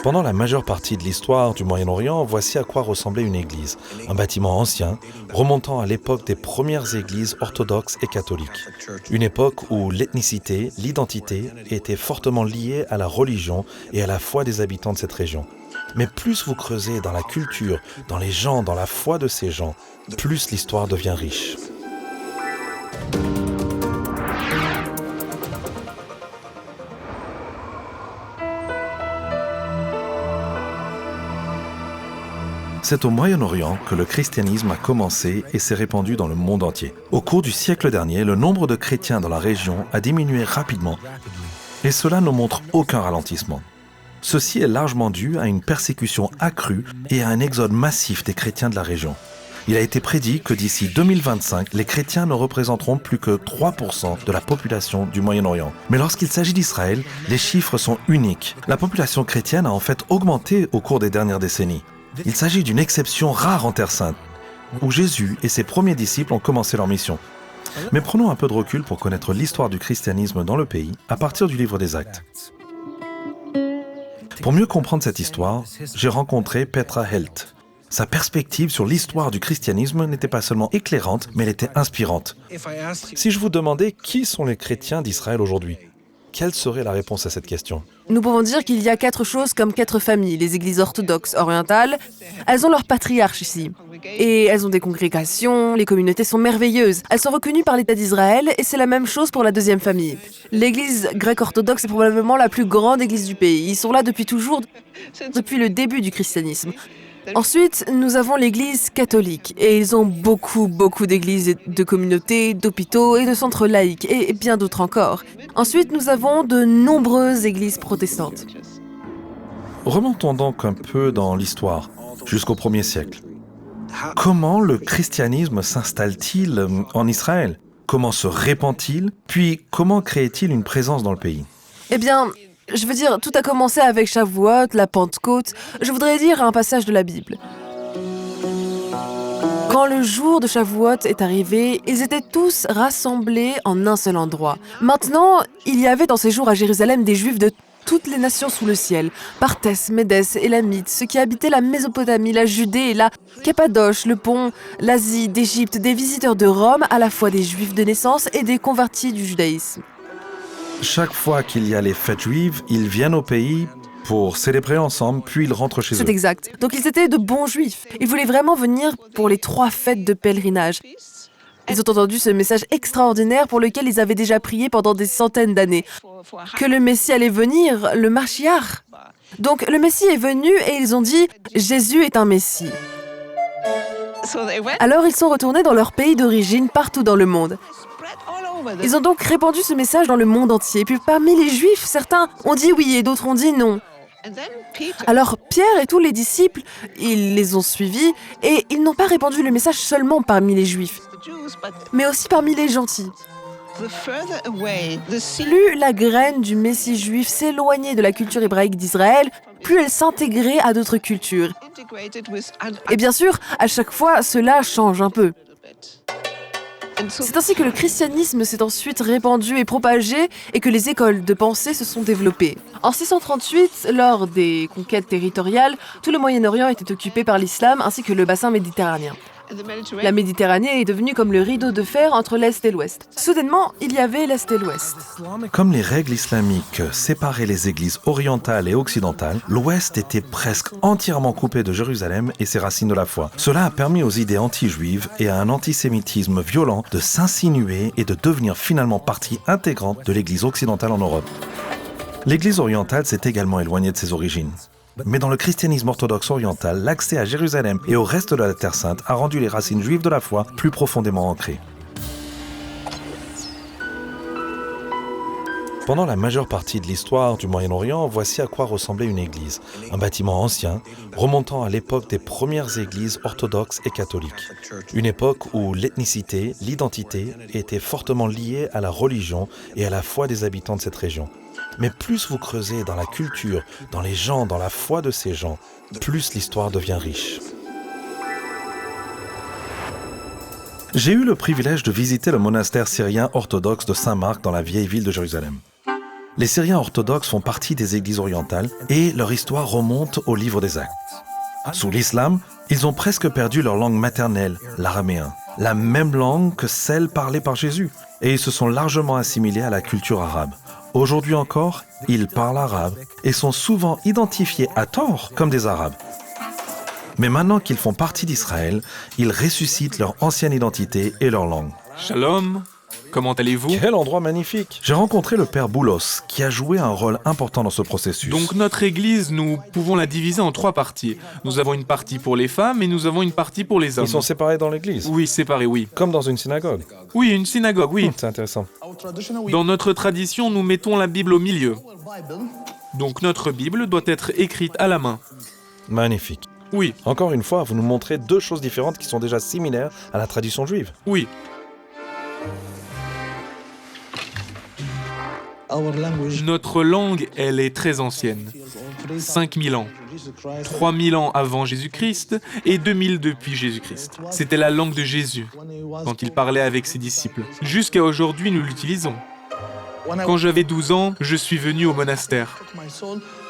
Pendant la majeure partie de l'histoire du Moyen-Orient, voici à quoi ressemblait une église. Un bâtiment ancien, remontant à l'époque des premières églises orthodoxes et catholiques. Une époque où l'ethnicité, l'identité étaient fortement liées à la religion et à la foi des habitants de cette région. Mais plus vous creusez dans la culture, dans les gens, dans la foi de ces gens, plus l'histoire devient riche. C'est au Moyen-Orient que le christianisme a commencé et s'est répandu dans le monde entier. Au cours du siècle dernier, le nombre de chrétiens dans la région a diminué rapidement et cela ne montre aucun ralentissement. Ceci est largement dû à une persécution accrue et à un exode massif des chrétiens de la région. Il a été prédit que d'ici 2025, les chrétiens ne représenteront plus que 3% de la population du Moyen-Orient. Mais lorsqu'il s'agit d'Israël, les chiffres sont uniques. La population chrétienne a en fait augmenté au cours des dernières décennies. Il s'agit d'une exception rare en Terre Sainte, où Jésus et ses premiers disciples ont commencé leur mission. Mais prenons un peu de recul pour connaître l'histoire du christianisme dans le pays à partir du livre des Actes. Pour mieux comprendre cette histoire, j'ai rencontré Petra Helt. Sa perspective sur l'histoire du christianisme n'était pas seulement éclairante, mais elle était inspirante. Si je vous demandais qui sont les chrétiens d'Israël aujourd'hui, quelle serait la réponse à cette question ? Nous pouvons dire qu'il y a 4 choses comme 4 familles. Les églises orthodoxes orientales, elles ont leur patriarche ici. Et elles ont des congrégations, les communautés sont merveilleuses. Elles sont reconnues par l'État d'Israël et c'est la même chose pour la deuxième famille. L'église grecque orthodoxe est probablement la plus grande église du pays. Ils sont là depuis toujours, depuis le début du christianisme. Ensuite, nous avons l'église catholique et ils ont beaucoup d'églises, de communautés, d'hôpitaux et de centres laïques et bien d'autres encore. Ensuite, nous avons de nombreuses églises protestantes. Remontons donc un peu dans l'histoire, jusqu'au 1er siècle. Comment le christianisme s'installe-t-il en Israël ? Comment se répand-il ? Puis comment crée-t-il une présence dans le pays ? Eh bien, je veux dire, tout a commencé avec Shavuot, la Pentecôte. Je voudrais dire un passage de la Bible. Quand le jour de Shavuot est arrivé, ils étaient tous rassemblés en un seul endroit. Maintenant, il y avait dans ces jours à Jérusalem des Juifs de toutes les nations sous le ciel, Partès, Médès, Élamites, ceux qui habitaient la Mésopotamie, la Judée, la Cappadoce, le Pont, l'Asie, d'Égypte, des visiteurs de Rome, à la fois des Juifs de naissance et des convertis du judaïsme. Chaque fois qu'il y a les fêtes juives, ils viennent au pays pour célébrer ensemble, puis ils rentrent chez eux. C'est exact. Donc ils étaient de bons Juifs. Ils voulaient vraiment venir pour les 3 fêtes de pèlerinage. Ils ont entendu ce message extraordinaire pour lequel ils avaient déjà prié pendant des centaines d'années. Que le Messie allait venir, le Mashiach. Donc le Messie est venu et ils ont dit « Jésus est un Messie ». Alors ils sont retournés dans leur pays d'origine partout dans le monde. Ils ont donc répandu ce message dans le monde entier. Puis parmi les Juifs, certains ont dit oui et d'autres ont dit non. Alors Pierre et tous les disciples, ils les ont suivis et ils n'ont pas répandu le message seulement parmi les Juifs, mais aussi parmi les gentils. Plus la graine du Messie juif s'éloignait de la culture hébraïque d'Israël, plus elle s'intégrait à d'autres cultures. Et bien sûr, à chaque fois, cela change un peu. C'est ainsi que le christianisme s'est ensuite répandu et propagé et que les écoles de pensée se sont développées. En 638, lors des conquêtes territoriales, tout le Moyen-Orient était occupé par l'islam ainsi que le bassin méditerranéen. La Méditerranée est devenue comme le rideau de fer entre l'Est et l'Ouest. Soudainement, il y avait l'Est et l'Ouest. Comme les règles islamiques séparaient les églises orientales et occidentales, l'Ouest était presque entièrement coupé de Jérusalem et ses racines de la foi. Cela a permis aux idées anti-juives et à un antisémitisme violent de s'insinuer et de devenir finalement partie intégrante de l'église occidentale en Europe. L'église orientale s'est également éloignée de ses origines. Mais dans le christianisme orthodoxe oriental, l'accès à Jérusalem et au reste de la Terre Sainte a rendu les racines juives de la foi plus profondément ancrées. Pendant la majeure partie de l'histoire du Moyen-Orient, voici à quoi ressemblait une église. Un bâtiment ancien, remontant à l'époque des premières églises orthodoxes et catholiques. Une époque où l'ethnicité, l'identité étaient fortement liées à la religion et à la foi des habitants de cette région. Mais plus vous creusez dans la culture, dans les gens, dans la foi de ces gens, plus l'histoire devient riche. J'ai eu le privilège de visiter le monastère syrien orthodoxe de Saint-Marc dans la vieille ville de Jérusalem. Les Syriens orthodoxes font partie des églises orientales et leur histoire remonte au livre des Actes. Sous l'islam, ils ont presque perdu leur langue maternelle, l'araméen, la même langue que celle parlée par Jésus, et ils se sont largement assimilés à la culture arabe. Aujourd'hui encore, ils parlent arabe et sont souvent identifiés à tort comme des Arabes. Mais maintenant qu'ils font partie d'Israël, ils ressuscitent leur ancienne identité et leur langue. Shalom, comment allez-vous? Quel endroit magnifique! J'ai rencontré le père Boulos, qui a joué un rôle important dans ce processus. Donc notre église, nous pouvons la diviser en 3 parties. Nous avons une partie pour les femmes et nous avons une partie pour les hommes. Ils sont séparés dans l'église? Oui, séparés, oui. Comme dans une synagogue? Oui, une synagogue, oui. C'est intéressant. Dans notre tradition, nous mettons la Bible au milieu. Donc notre Bible doit être écrite à la main. Magnifique. Oui, Encore une fois, vous nous montrez 2 choses différentes qui sont déjà similaires à la tradition juive. oui. Notre langue, elle est très ancienne. 5000 ans. 3000 ans avant Jésus-Christ et 2000 depuis Jésus-Christ. C'était la langue de Jésus quand il parlait avec ses disciples. Jusqu'à aujourd'hui, nous l'utilisons. Quand j'avais 12 ans, je suis venu au monastère.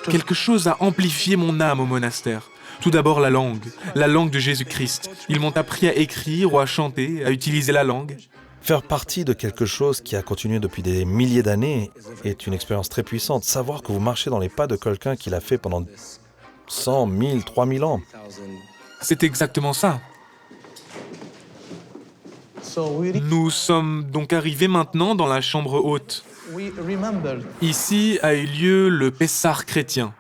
Quelque chose a amplifié mon âme au monastère. Tout d'abord la langue de Jésus-Christ. Ils m'ont appris à écrire ou à chanter, à utiliser la langue. Faire partie de quelque chose qui a continué depuis des milliers d'années est une expérience très puissante. Savoir que vous marchez dans les pas de quelqu'un qui l'a fait pendant 100, 1000, 3000 ans. C'est exactement ça. Nous sommes donc arrivés maintenant dans la chambre haute. Ici a eu lieu le Pessah chrétien.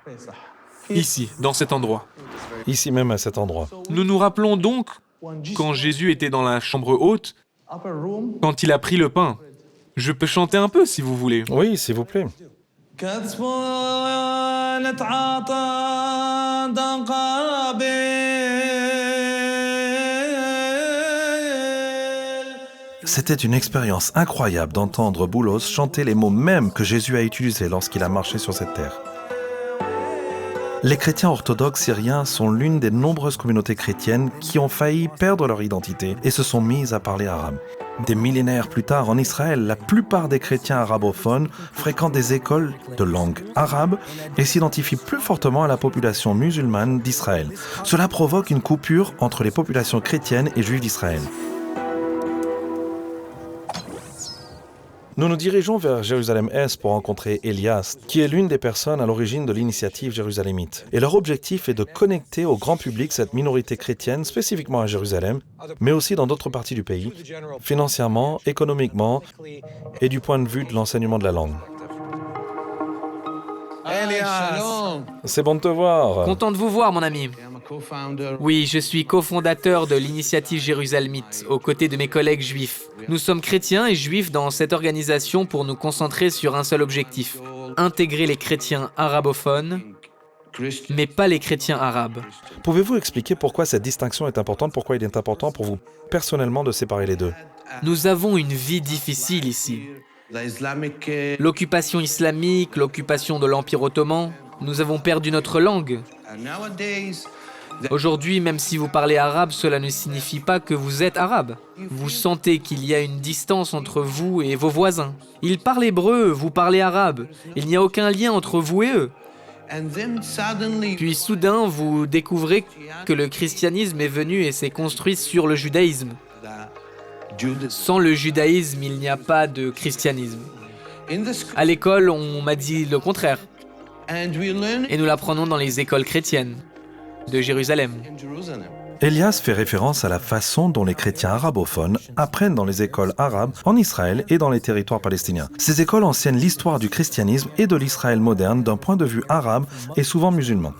Ici, dans cet endroit. Ici même à cet endroit. Nous nous rappelons donc quand Jésus était dans la chambre haute, quand il a pris le pain. Je peux chanter un peu si vous voulez. Oui, s'il vous plaît. C'était une expérience incroyable d'entendre Boulos chanter les mots mêmes que Jésus a utilisés lorsqu'il a marché sur cette terre. Les chrétiens orthodoxes syriens sont l'une des nombreuses communautés chrétiennes qui ont failli perdre leur identité et se sont mises à parler arabe. Des millénaires plus tard, en Israël, la plupart des chrétiens arabophones fréquentent des écoles de langue arabe et s'identifient plus fortement à la population musulmane d'Israël. Cela provoque une coupure entre les populations chrétiennes et juives d'Israël. Nous nous dirigeons vers Jérusalem-Est pour rencontrer Elias, qui est l'une des personnes à l'origine de l'initiative jérusalémite. Et leur objectif est de connecter au grand public cette minorité chrétienne, spécifiquement à Jérusalem, mais aussi dans d'autres parties du pays, financièrement, économiquement et du point de vue de l'enseignement de la langue. Elias, C'est bon de te voir. Content de vous voir, mon ami. Oui, je suis cofondateur de l'initiative jérusalemite, aux côtés de mes collègues juifs. Nous sommes chrétiens et juifs dans cette organisation pour nous concentrer sur un seul objectif, intégrer les chrétiens arabophones, mais pas les chrétiens arabes. Pouvez-vous expliquer pourquoi cette distinction est importante, pourquoi il est important pour vous personnellement de séparer les deux? Nous avons une vie difficile ici. L'occupation islamique, l'occupation de l'Empire ottoman, nous avons perdu notre langue. Aujourd'hui, même si vous parlez arabe, cela ne signifie pas que vous êtes arabe. Vous sentez qu'il y a une distance entre vous et vos voisins. Ils parlent hébreu, vous parlez arabe. Il n'y a aucun lien entre vous et eux. Puis soudain, vous découvrez que le christianisme est venu et s'est construit sur le judaïsme. Sans le judaïsme, il n'y a pas de christianisme. À l'école, on m'a dit le contraire. Et nous l'apprenons dans les écoles chrétiennes de Jérusalem. Elias fait référence à la façon dont les chrétiens arabophones apprennent dans les écoles arabes en Israël et dans les territoires palestiniens. Ces écoles enseignent l'histoire du christianisme et de l'Israël moderne d'un point de vue arabe et souvent musulman.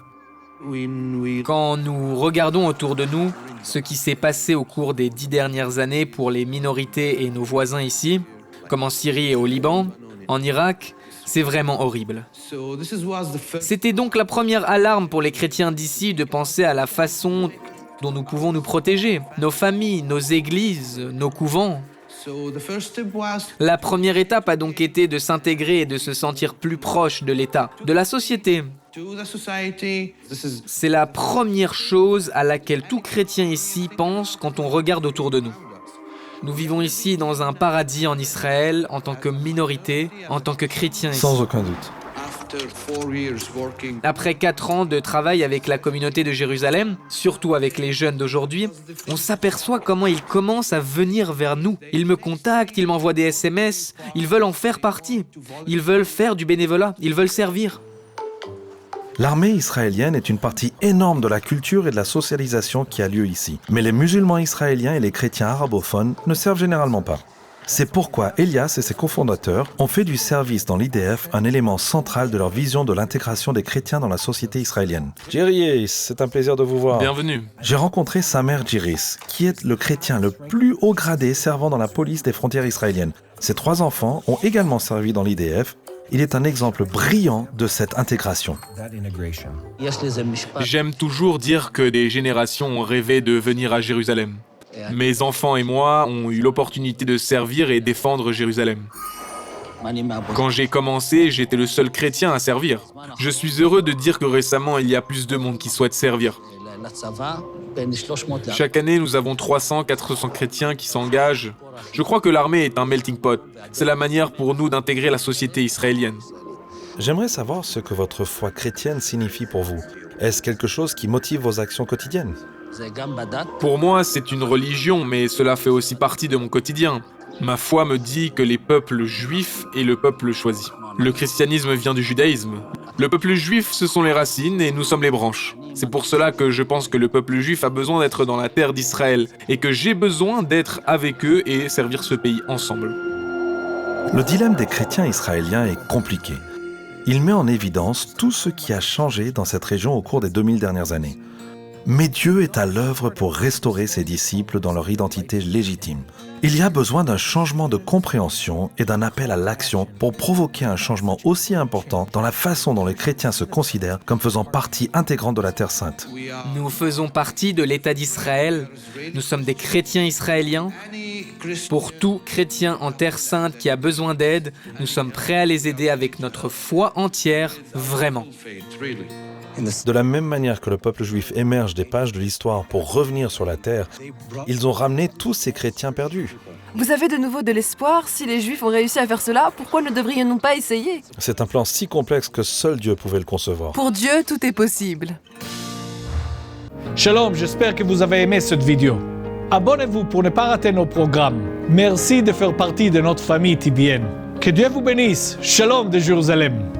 Quand nous regardons autour de nous ce qui s'est passé au cours des 10 dernières années pour les minorités et nos voisins ici, comme en Syrie et au Liban, en Irak, c'est vraiment horrible. C'était donc la première alarme pour les chrétiens d'ici de penser à la façon dont nous pouvons nous protéger, nos familles, nos églises, nos couvents. La première étape a donc été de s'intégrer et de se sentir plus proche de l'État, de la société. C'est la première chose à laquelle tout chrétien ici pense quand on regarde autour de nous. Nous vivons ici dans un paradis en Israël, en tant que minorité, en tant que chrétiens ici. Sans aucun doute. Après 4 ans de travail avec la communauté de Jérusalem, surtout avec les jeunes d'aujourd'hui, on s'aperçoit comment ils commencent à venir vers nous. Ils me contactent, ils m'envoient des SMS, ils veulent en faire partie. Ils veulent faire du bénévolat, ils veulent servir. L'armée israélienne est une partie énorme de la culture et de la socialisation qui a lieu ici. Mais les musulmans israéliens et les chrétiens arabophones ne servent généralement pas. C'est pourquoi Elias et ses cofondateurs ont fait du service dans l'IDF un élément central de leur vision de l'intégration des chrétiens dans la société israélienne. Jiris, c'est un plaisir de vous voir. Bienvenue. J'ai rencontré Samer Jiris, qui est le chrétien le plus haut gradé servant dans la police des frontières israéliennes. Ses 3 enfants ont également servi dans l'IDF. Il est un exemple brillant de cette intégration. J'aime toujours dire que des générations ont rêvé de venir à Jérusalem. Mes enfants et moi ont eu l'opportunité de servir et défendre Jérusalem. Quand j'ai commencé, j'étais le seul chrétien à servir. Je suis heureux de dire que récemment, il y a plus de monde qui souhaite servir. Chaque année, nous avons 300-400 chrétiens qui s'engagent. Je crois que l'armée est un melting pot. C'est la manière pour nous d'intégrer la société israélienne. J'aimerais savoir ce que votre foi chrétienne signifie pour vous. Est-ce quelque chose qui motive vos actions quotidiennes ? Pour moi, c'est une religion, mais cela fait aussi partie de mon quotidien. Ma foi me dit que les peuples juifs est le peuple choisi. Le christianisme vient du judaïsme. Le peuple juif, ce sont les racines et nous sommes les branches. C'est pour cela que je pense que le peuple juif a besoin d'être dans la terre d'Israël et que j'ai besoin d'être avec eux et servir ce pays ensemble. Le dilemme des chrétiens israéliens est compliqué. Il met en évidence tout ce qui a changé dans cette région au cours des 2000 dernières années. Mais Dieu est à l'œuvre pour restaurer ses disciples dans leur identité légitime. Il y a besoin d'un changement de compréhension et d'un appel à l'action pour provoquer un changement aussi important dans la façon dont les chrétiens se considèrent comme faisant partie intégrante de la Terre Sainte. Nous faisons partie de l'État d'Israël. Nous sommes des chrétiens israéliens. Pour tout chrétien en Terre Sainte qui a besoin d'aide, nous sommes prêts à les aider avec notre foi entière, vraiment. De la même manière que le peuple juif émerge des pages de l'histoire pour revenir sur la terre, ils ont ramené tous ces chrétiens perdus. Vous avez de nouveau de l'espoir? Si les Juifs ont réussi à faire cela, pourquoi ne devrions-nous pas essayer? C'est un plan si complexe que seul Dieu pouvait le concevoir. Pour Dieu, tout est possible. Shalom, j'espère que vous avez aimé cette vidéo. Abonnez-vous pour ne pas rater nos programmes. Merci de faire partie de notre famille TBN. Que Dieu vous bénisse. Shalom de Jérusalem.